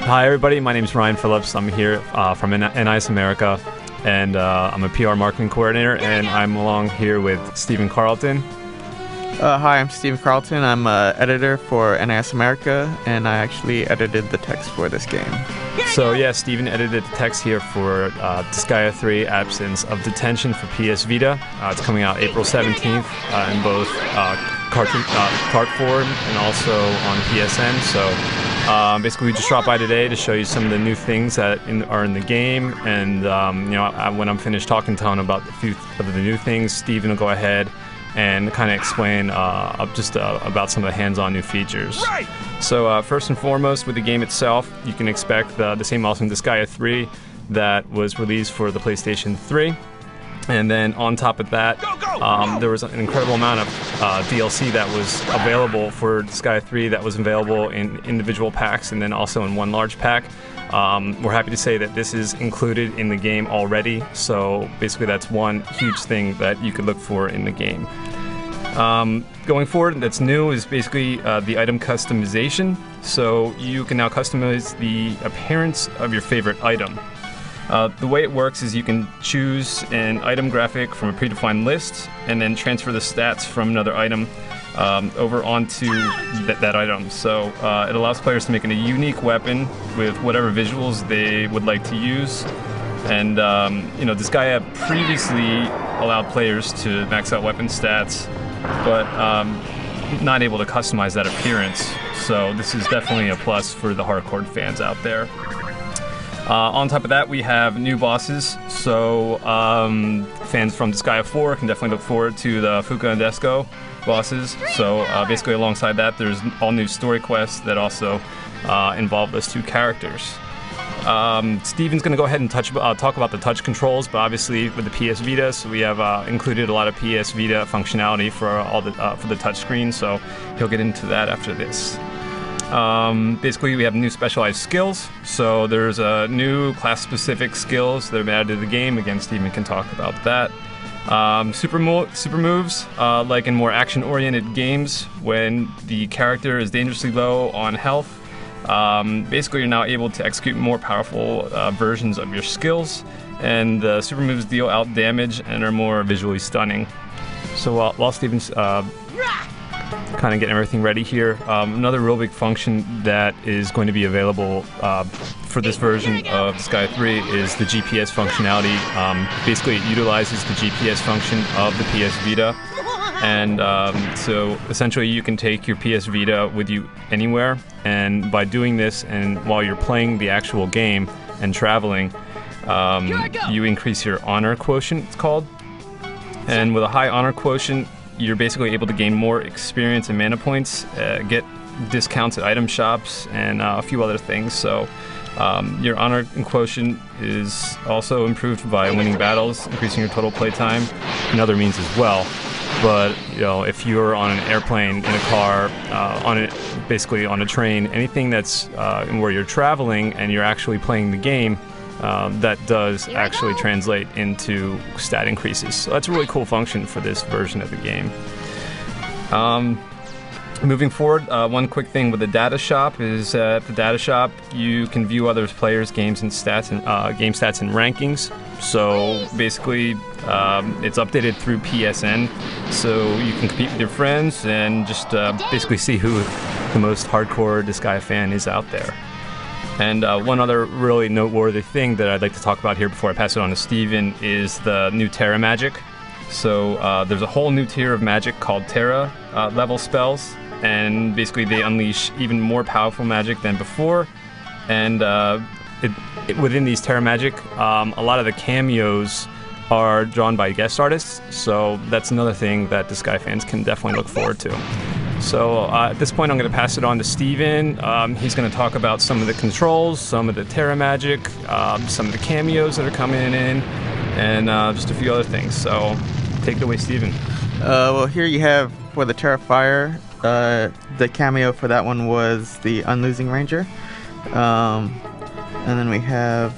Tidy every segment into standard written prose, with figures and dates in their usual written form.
Hi everybody, my name is Ryan Phillips. I'm here from NIS America, and I'm a PR marketing coordinator, and I'm along here with Steven Carlton. Hi, I'm Steven Carlton. I'm an editor for NIS America, and I actually edited the text for this game. So yeah, Steven edited the text here for Disgaea 3, Absence of Detention for PS Vita. It's coming out April 17th in both cart form and also on PSN. So basically we just dropped by today to show you some of the new things that are in the game, and when I'm finished talking to him about a few of the new things, Steven will go ahead and kind of explain about some of the hands-on new features. Right. So first and foremost, with the game itself, you can expect the same awesome Disgaea 3 that was released for the PlayStation 3. And then on top of that, there was an incredible amount of DLC that was available for Disgaea 3 that was available in individual packs and then also in one large pack. We're happy to say that this is included in the game already, so basically that's one huge thing that you could look for in the game. Going forward, that's new is basically the item customization. So you can now customize the appearance of your favorite item. The way it works is you can choose an item graphic from a predefined list and then transfer the stats from another item over onto that item. So it allows players to make a unique weapon with whatever visuals they would like to use. And Disgaea previously allowed players to max out weapon stats, but not able to customize that appearance. So this is definitely a plus for the hardcore fans out there. On top of that, we have new bosses, so fans from Disgaea 4 can definitely look forward to the Fuka and Desco bosses. So basically alongside that, there's all new story quests that also involve those two characters. Steven's going to go ahead and talk about the touch controls, but obviously with the PS Vita, so we have included a lot of PS Vita functionality for the touch screen, so he'll get into that after this. Basically, we have new specialized skills. So there's new class-specific skills that are added to the game. Again, Steven can talk about that. Super moves, like in more action-oriented games, when the character is dangerously low on health. Basically, you're now able to execute more powerful versions of your skills, and the super moves deal out damage and are more visually stunning. So while Steven's kind of getting everything ready here, another real big function that is going to be available for this version of Disgaea 3 is the GPS functionality. Basically, it utilizes the GPS function of the PS Vita, and so essentially you can take your PS Vita with you anywhere, and by doing this and while you're playing the actual game and traveling, you increase your honor quotient, it's called. And with a high honor quotient, you're basically able to gain more experience and mana points, get discounts at item shops, and a few other things. So your honor quotient is also improved by winning battles, increasing your total play time, and other means as well. But if you're on an airplane, in a car, basically on a train, anything that's where you're traveling and you're actually playing the game, that does actually translate into stat increases. So that's a really cool function for this version of the game. Moving forward, one quick thing with the data shop is at the data shop you can view other players' games and stats and game stats and rankings. So basically, it's updated through PSN, so you can compete with your friends and just basically see who the most hardcore Disgaea fan is out there. And one other really noteworthy thing that I'd like to talk about here before I pass it on to Steven is the new Terra magic. So there's a whole new tier of magic called Terra level spells, and basically they unleash even more powerful magic than before. And within these Terra magic, a lot of the cameos are drawn by guest artists, so that's another thing that Disgaea fans can definitely look forward to. So at this point, I'm going to pass it on to Steven. He's going to talk about some of the controls, some of the Terra magic, some of the cameos that are coming in, and just a few other things. So take it away, Steven. Well, here you have for the Terra Fire, the cameo for that one was the Unlosing Ranger. And then we have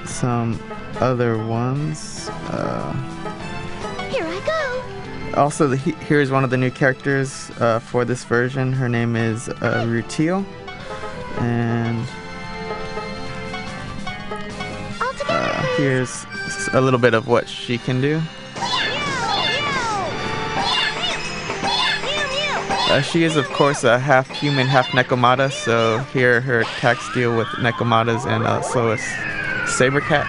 some other ones. Here I go. Also, here's one of the new characters for this version. Her name is Rutiel. And here's a little bit of what she can do. She is, of course, a half human, half Necomata, so here her attacks deal with Necomatas and also a Saber Cat.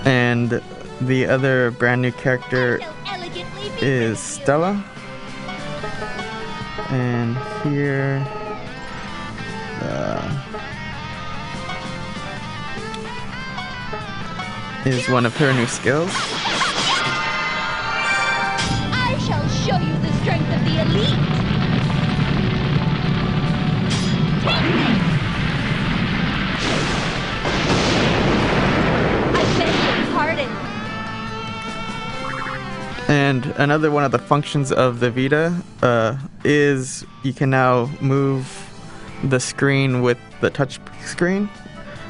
And the other brand new character is Stella. And here is one of her new skills. I shall show you the strength of the elite. I beg your pardon. And another one of the functions of the Vita is you can now move the screen with the touch screen.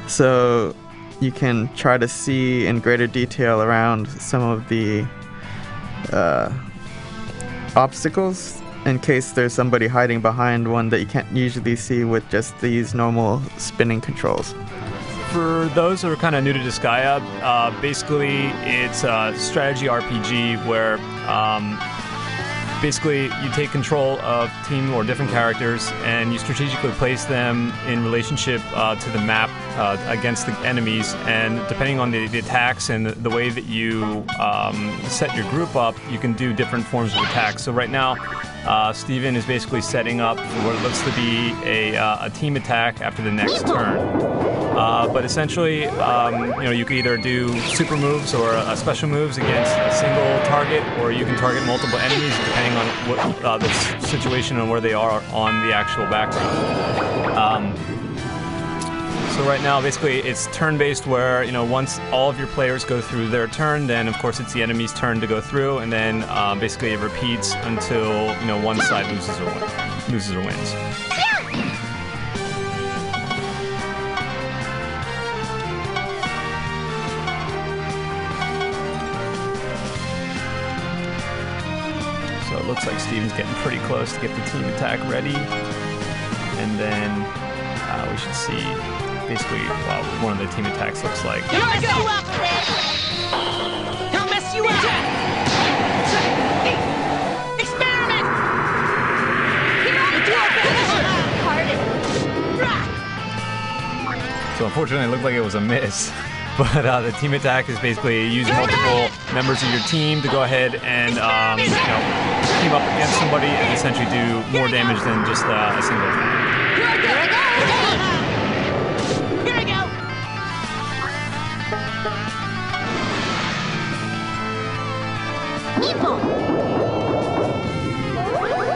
So you can try to see in greater detail around some of the obstacles in case there's somebody hiding behind one that you can't usually see with just these normal spinning controls. For those who are kind of new to Disgaea, basically it's a strategy RPG where basically you take control of team or different characters and you strategically place them in relationship to the map against the enemies, and depending on the attacks and the way that you set your group up, you can do different forms of attacks. So right now Steven is basically setting up what looks to be a team attack after the next turn. But essentially, you can either do super moves or special moves against a single target, or you can target multiple enemies depending on what the situation and where they are on the actual background. So right now, basically, it's turn-based where, once all of your players go through their turn, then of course it's the enemy's turn to go through, and then basically it repeats until, one side loses or wins. So it looks like Steven's getting pretty close to get the team attack ready. And then we should see basically one of the team attacks looks like. He'll mess you up, He'll mess you up! Experiment! Here I go! So unfortunately it looked like it was a miss. But the team attack is basically using multiple members of your team to go ahead and team up against somebody and essentially do more damage than just a single attack. Here I go!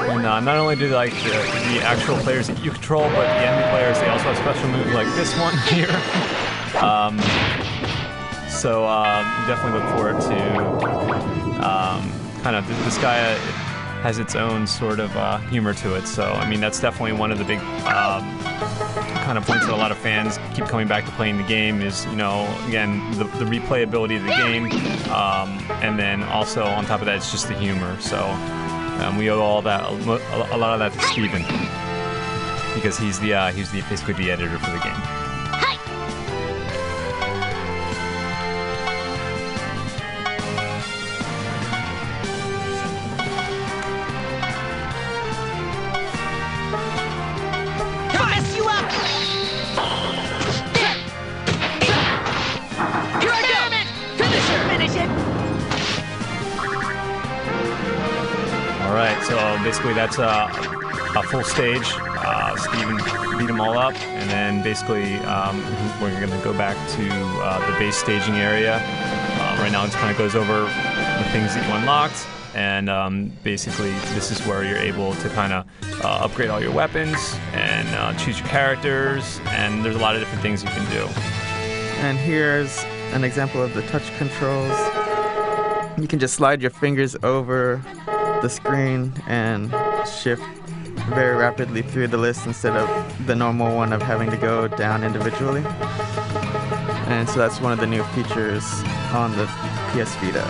And not only do the actual players that you control, but the enemy players, they also have special moves like this one here. So definitely look forward to kind of Disgaea has its own sort of humor to it. So I mean that's definitely one of the big kind of points that a lot of fans keep coming back to playing the game is again the replayability of the game, and then also on top of that it's just the humor. So we owe all that a lot of that to Steven because he's basically the editor for the game. So basically that's a full stage. Steven beat them all up, and then basically we're going to go back to the base staging area. Right now it just kind of goes over the things that you unlocked, and basically this is where you're able to kind of upgrade all your weapons and choose your characters, and there's a lot of different things you can do. And here's an example of the touch controls. You can just slide your fingers over the screen and shift very rapidly through the list instead of the normal one of having to go down individually. And so that's one of the new features on the PS Vita.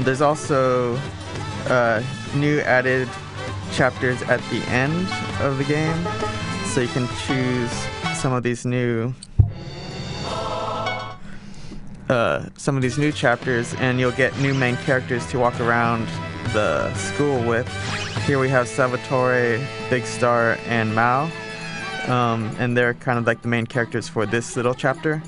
There's also new added chapters at the end of the game, so you can choose some of these new chapters, and you'll get new main characters to walk around the school with. Here we have Salvatore, Big Star, and Mao, and they're kind of like the main characters for this little chapter.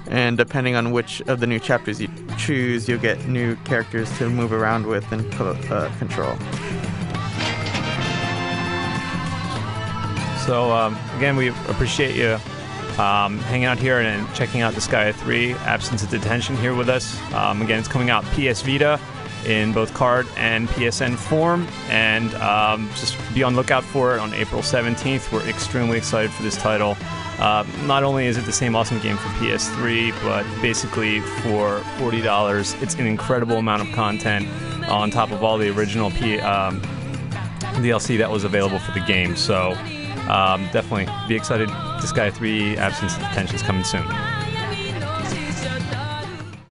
And depending on which of the new chapters you choose, you'll get new characters to move around with and control. So again, we appreciate you hanging out here and checking out Disgaea 3, Absence of Detention, here with us. Again, it's coming out PS Vita in both card and PSN form, and just be on the lookout for it on April 17th. We're extremely excited for this title. Not only is it the same awesome game for PS3, but basically for $40, it's an incredible amount of content on top of all the original DLC that was available for the game. So definitely be excited. Disgaea 3 Absence of Detention is coming soon.